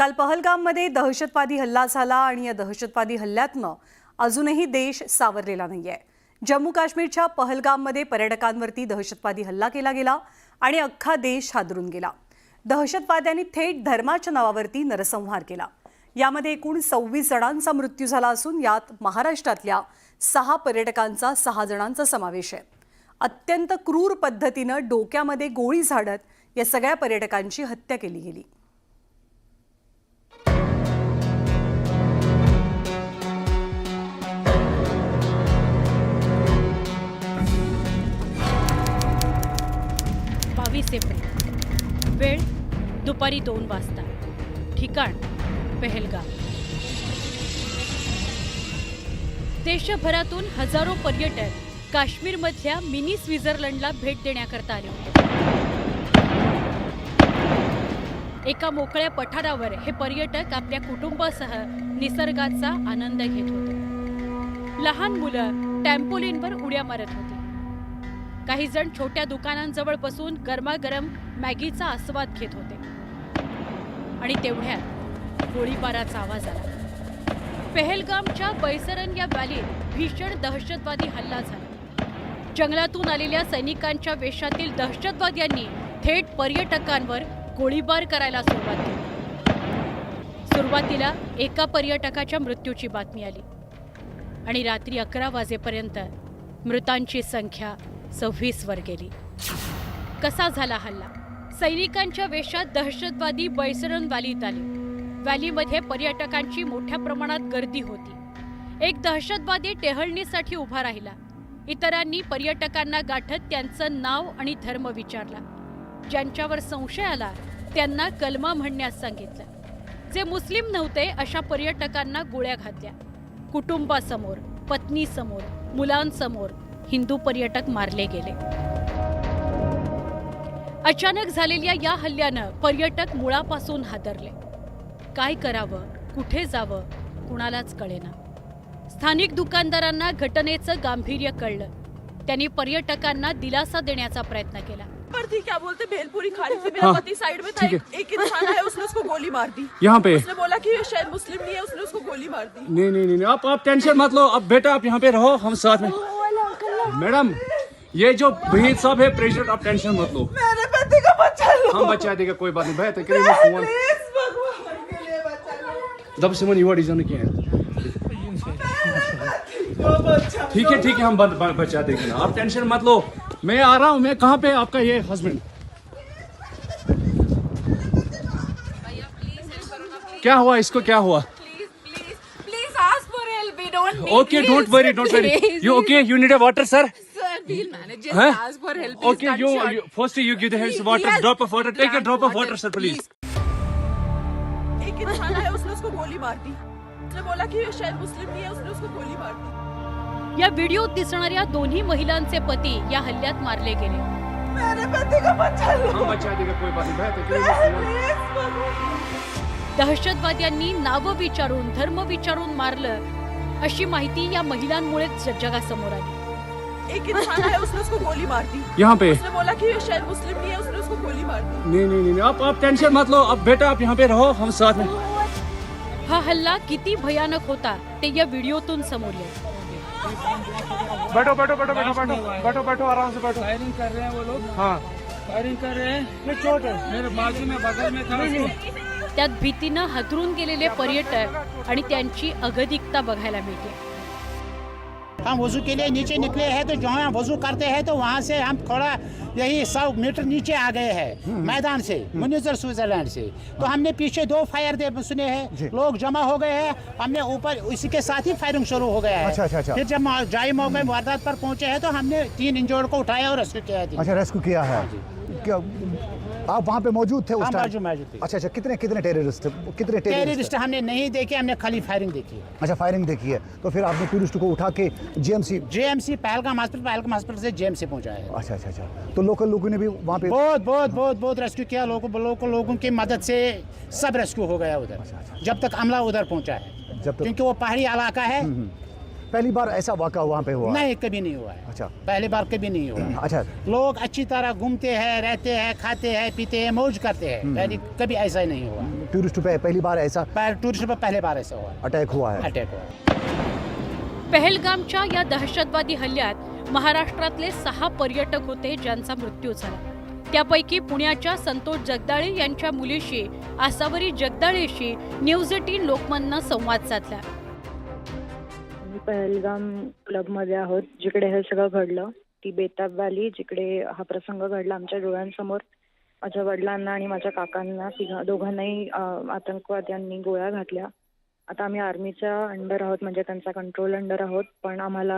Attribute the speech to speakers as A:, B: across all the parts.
A: काल पहलगाममध्ये दहशतवादी हल्ला झाला आणि या दहशतवादी हल्ल्यातनं अजूनही देश सावरलेला नाहीये। जम्मू काश्मीरच्या पहलगाममध्ये पर्यटकांवरती दहशतवादी हल्ला केला गेला आणि अख्खा देश हादरून गेला। दहशतवाद्यांनी थेट धर्माच्या नावावरती नरसंहार केला। यामध्ये एकूण 26 जणांचा मृत्यू झाला असून यात महाराष्ट्रातल्या 6 पर्यटकांचा 6 जणांचा समावेश आहे। अत्यंत क्रूर पद्धतीने डोक्यामध्ये गोळी झाडत या सगळ्या पर्यटकांची हत्या केली गेली।
B: एप्रिल वेळ दुपारी 2 वाजता ठिकाण पहलगाम। देशभरातून हजारो पर्यटक काश्मीरमधल्या मिनी स्वित्झर्लंडला भेट देण्याकरता आले होते। एका मोकळ्या पठारावर हे पर्यटक आपल्या कुटुंबासह निसर्गाचा आनंद घेत होते। लहान मुलं टॅम्पोलिनवर उड्या मारत होती। काही जण छोट्या दुकानांजवळ बसून गरमागरम मॅगीचा आस्वाद घेत होते आणि तेवढ्यात गोळीबाराचा आवाज आला। पहलगामच्या बैसरन या व्हॅलीत भीषण दहशतवादी हल्ला झाला। जंगलातून आलेल्या सैनिकांच्या वेशातील दहशतवाद्यांनी थेट पर्यटकांवर गोळीबार करायला सुरुवात केली। सुरुवातीला एका पर्यटकाच्या मृत्यूची बातमी आली आणि रात्री 11 वाजेपर्यंत मृतांची संख्या 26 वर गेली। कसा झाला हल्ला? सैनिकांच्या वेशात दहशतवादी बैसरन व्हॅलीत आले। व्हॅलीमध्ये पर्यटकांची मोठ्या प्रमाणात गर्दी होती। एक दहशतवादी टेहळणीसाठी उभा राहिला। इतरांनी पर्यटकांना गाठत त्यांचं नाव आणि धर्म विचारला। ज्यांच्यावर संशय आला त्यांना कलमा म्हणण्यास सांगितलं। जे मुस्लिम नव्हते अशा पर्यटकांना गोळ्या घातल्या। कुटुंबासमोर, पत्नीसमोर, मुलांसमोर हिंदू पर्यटक मारले गेले। अचानक झालेल्या या हल्ल्यानं पर्यटक मुळापासून हादरले। काय करावं, कुठे जावं कुणालाच कळेना। स्थानिक दुकानदारांना घटनेचं गांभीर्य कळलं। त्यांनी पर्यटकांना दिलासा देण्याचा प्रयत्न केला।
C: क्या बोलते भेलपुरी खाने से मेरा पति साइड में था। एक इंसान है, उसने उसको गोली मार दी।
D: यहाँ पे
C: उसने बोला कि शायद मुस्लिम नहीं है, उसने उसको गोली मार दी।
D: नहीं नहीं नहीं आप टेंशन मत लो। अब बेटा आप यहाँ पे रहो, हम साथ में। मैडम ये जो भहीद साहब है प्रेसिडेंट, आप टेंशन मत लो।
C: मेरे पति का बचा लो।
D: हम बचा देगा, कोई बात नहीं। बेहतर करेंगे फोन
C: प्लीज भगवान के लिए बचा लो।
D: दब सिमन युवा डिजाइन किया है। ठीक है हम बचा देंगे ना, आप टेंशन मत लो। मैं आ रहा हूँ। मैं कहाँ पे आपका ये हस्बैंड? क्या हुआ इसको, क्या हुआ?
E: Please ask for help. We don't need
D: Okay,
E: this.
D: don't worry.
E: Please.
D: You okay? You need a water, sir?
E: Sir, we'll manage. Just
D: Huh?
E: ask for help. Please,
D: Okay,
E: gunshot.
D: you first you give the hands water,
E: Yes.
D: drop of water. Take a drop of water, sir, please.
C: एक इंसान है, उसने उसको गोली मार दी। उसने बोला कि शायद मुस्लिम नहीं है, उसने उसको गोली मार दी।
B: या व्हिडिओत दिसणाऱ्या दोन्ही महिलांचे पती या हल्ल्यात मारले गेले।
C: मेरे पति का बचा लो।
D: हम बचा देगा, कोई बात नहीं। बेहतर करेंगे फोन
C: प्लीज भगवान।
B: दहशतवाद्यांनी नाव विचारून, धर्म विचारून मारलं अशी माहिती या महिलांमुळेच जगासमोर आली।
C: एक इंसान है, उसने उसको गोली मार दी।
D: यहाँ पे
C: उसने बोला कि शायद मुस्लिम नहीं है, उसने उसको गोली मार दी।
D: नहीं आप टेंशन मत लो। अब बेटा आप यहाँ पे रहो, हम साथ में।
B: हा हल्ला किती भयानक होता ते या व्हिडिओतून समोर येईल।
D: बैठो आराम से बैठो।
F: फायरिंग कर रहे हैं वो लोग।
D: हाँ
F: फायरिंग कर रहे हैं। चोट है मेरे बाजू में, बगल में था उसको।
B: त्यात भीतीनं हादरून गेलेले पर्यटक आणि त्यांची अगतिकता बघायला मिळते।
G: हम वजू के लिए नीचे निकले हैं तो जहाँ वजू करते हैं तो वहाँ से हम थोड़ा यही 100 मीटर नीचे आ गए हैं मैदान से, मुनीजर स्विट्जरलैंड से। तो हमने पीछे 2 फायर दे सुने हैं, लोग जमा हो गए हैं। हमने ऊपर इसी के साथ ही फायरिंग शुरू हो गया है।
H: अच्छा।
G: फिर जब जाई मौके वारदात पर पहुंचे हैं तो हमने 3 इंजर्ड को उठाया और रेस्क्यू किया है।
H: अच्छा, रेस्क्यू किया है। क्या आप वहाँ पे मौजूद थे उस
G: हम
H: टाइम?
G: मौजूद थे।
H: अच्छा, कितने टेररिस्ट थे? कितने
G: टेररिस्ट हमने नहीं देखे, हमने खाली फायरिंग देखी है।
H: अच्छा, फायरिंग देखी है। तो फिर आपने टूरिस्ट को उठा के
G: जेएमसी पहलगाम हॉस्पिटल से जेएमसी पहुंचा है।
H: अच्छा। तो लोकल लोगों ने भी वहाँ पे
G: बहुत रेस्क्यू किया। लोगों की मदद से सब रेस्क्यू हो गया उधर, जब तक अमला उधर पहुंचा है।
H: जब तक
G: क्योंकि वो पहाड़ी इलाका है
H: पहली बार ऐसा वाक़ा वहाँ पे हुआ?
G: नहीं, कभी नहीं हुआ है।
H: अच्छा।
G: पहली बार कभी नहीं हुआ है।
H: अच्छा।
G: लोग अच्छी तरह घूमते हैं, रहते हैं, खाते हैं, पीते हैं, मौज करते हैं। पहले कभी ऐसा ही नहीं हुआ।
H: टूरिस्ट पे पहली बार ऐसा
G: टूरिस्ट पर पहले बार ऐसा हुआ,
H: अटैक हुआ है?
G: अटैक हुआ।
B: पहलगामच्या या दहशतवादी हल्ल्यात महाराष्ट्रातले 6 पर्यटक होते ज्यांचा मृत्यू झाला. त्यापैकी पुण्याच्या संतोष जगदाळे यांच्या मुलीशी आसावरी जगदाळेशी न्यूज 18 लोकमतनं संवाद साधला.
I: आम्ही पहलगाम क्लबमध्ये आहोत, जिकडे हे सगळं घडलं. ती बेताब व्हॅली, जिकडे हा प्रसंग घडला आमच्या डोळ्यांसमोर. माझ्या वडिलांना आणि माझ्या काकांना दोघांनाही आतंकवाद्यांनी गोळ्या घातल्या. आता आम्ही आर्मीच्या अंडर आहोत, म्हणजे त्यांचा कंट्रोल अंडर आहोत, पण आम्हाला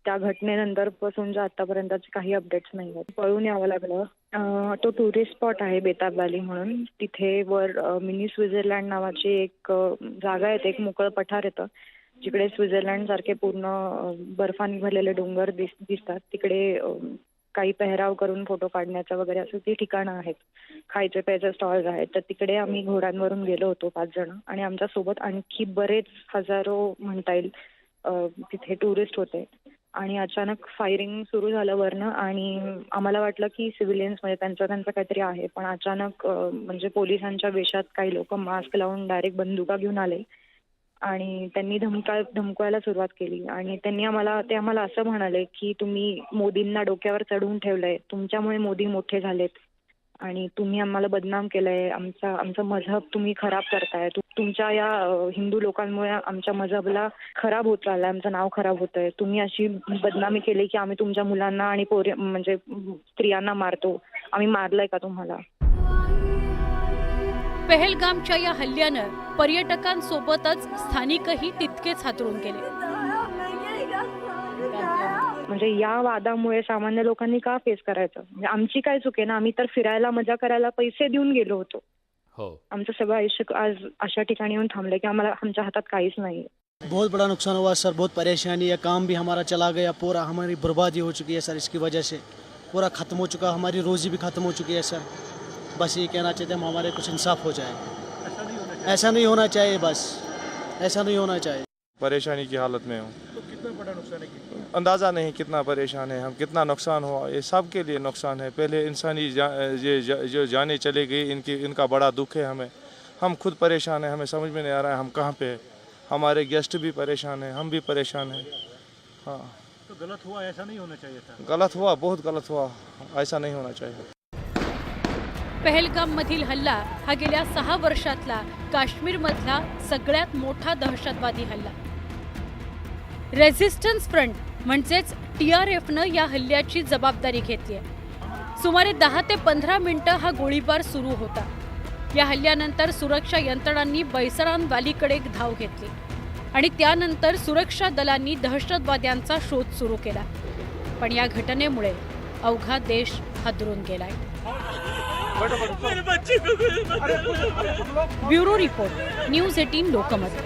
I: त्या घटनेनंतर पासूनच्या आतापर्यंतचे काही अपडेट्स नाही आहेत. पळून यावं लागलं. तो टुरिस्ट स्पॉट आहे बेताब व्हॅली म्हणून. तिथे वर मिनी स्वित्झर्लंड नावाची एक जागा येते, एक मोकळं पठार येतं, जिकडे स्वित्झर्लंड सारखे पूर्ण बर्फाने भरलेले डोंगर दिसतात. तिकडे काही पेहराव करून फोटो काढण्याचं वगैरे असं ती ठिकाणं आहेत. खायचे प्यायचे स्टॉल्स आहेत. तर तिकडे आम्ही घोड्यांवरून गेलो होतो 5 जण, आणि आमच्यासोबत आणखी बरेच हजारो म्हणता येईल तिथे टुरिस्ट होते. आणि अचानक फायरिंग सुरू झालं वरनं, आणि आम्हाला वाटलं की सिव्हिलियन्स म्हणजे त्यांचं काहीतरी आहे. पण अचानक म्हणजे पोलिसांच्या वेशात काही लोक मास्क लावून डायरेक्ट बंदुका घेऊन आले आणि त्यांनी धमकायला सुरुवात केली. आणि त्यांनी आम्हाला असं म्हणाले की तुम्ही मोदींना डोक्यावर चढवून ठेवलंय, तुमच्यामुळे मोदी मोठे झालेत, आणि तुम्ही आम्हाला बदनाम केलंय, आमचं मजहब तुम्ही खराब करताय, तुमच्या या हिंदू लोकांमुळे आमच्या मजहबला खराब होत चाललंय, आमचं नाव खराब होतंय. तुम्ही अशी बदनामी केली की आम्ही तुमच्या मुलांना आणि म्हणजे स्त्रियांना मारतो. आम्ही मारलंय का तुम्हाला?
B: पहलगामच्या या हल्ल्यानं पर्यटकांसोबतच स्थानिकही तितकेच हादरून गेले.
I: म्हणजे या वादामुळे सामान्य लोकांनी का फेस करायचं? म्हणजे आमची काय चूक आहे ना? आम्ही तर फिरायला, मजा करायला पैसे देऊन गेलो होतो. आमचं सगळं आयुष्य आज अशा ठिकाणी येऊन थांबलंय की आमच्या हातात काहीच नाही.
F: बहुत बड़ा नुकसान हुआ सर, बहुत परेशानी है. काम भी हमारा चला गया पूरा, हमारी बर्बादी हो चुकी है सर. इसकी वजह से पूरा ख़त्म हो चुका, हमारी रोज़ी भी ख़त्म हो चुकी है सर. बस ये कहना चाहते हैं हमारे कुछ इंसाफ हो जाए. ऐसा नहीं होना चाहिए, बस ऐसा नहीं होना चाहिए.
J: परेशानी की हालत में हूँ.
F: तो कितना बड़ा नुकसान है?
J: अंदाज़ा नहीं कितना परेशान है हम, कितना नुकसान हुआ. ये सब के लिए नुकसान है. पहले इंसानी जो जाने चले गई, इनका बड़ा दुख है हमें. हम खुद परेशान हैं, हमें समझ में नहीं आ रहा है हम कहाँ पे हैं. हमारे गेस्ट भी परेशान हैं, हम भी परेशान हैं. हाँ,
F: तो गलत हुआ, ऐसा नहीं होना चाहिए था.
J: गलत हुआ, बहुत गलत हुआ, ऐसा नहीं होना चाहिए.
B: पहलगाममधील हल्ला हा गेल्या 6 वर्षातला काश्मीरमधला सगळ्यात मोठा दहशतवादी हल्ला. रेझिस्टन्स फ्रंट म्हणजेच TRFनं या हल्ल्याची जबाबदारी घेतली आहे. सुमारे 10 ते 15 मिनिटं हा गोळीबार सुरू होता. या हल्ल्यानंतर सुरक्षा यंत्रणांनी बैसरान व्हॅलीकडे धाव घेतली आणि त्यानंतर सुरक्षा दलांनी दहशतवाद्यांचा शोध सुरू केला. पण या घटनेमुळे अवघा देश हादरून गेलाय. Bureau report, news 18 Lokmat.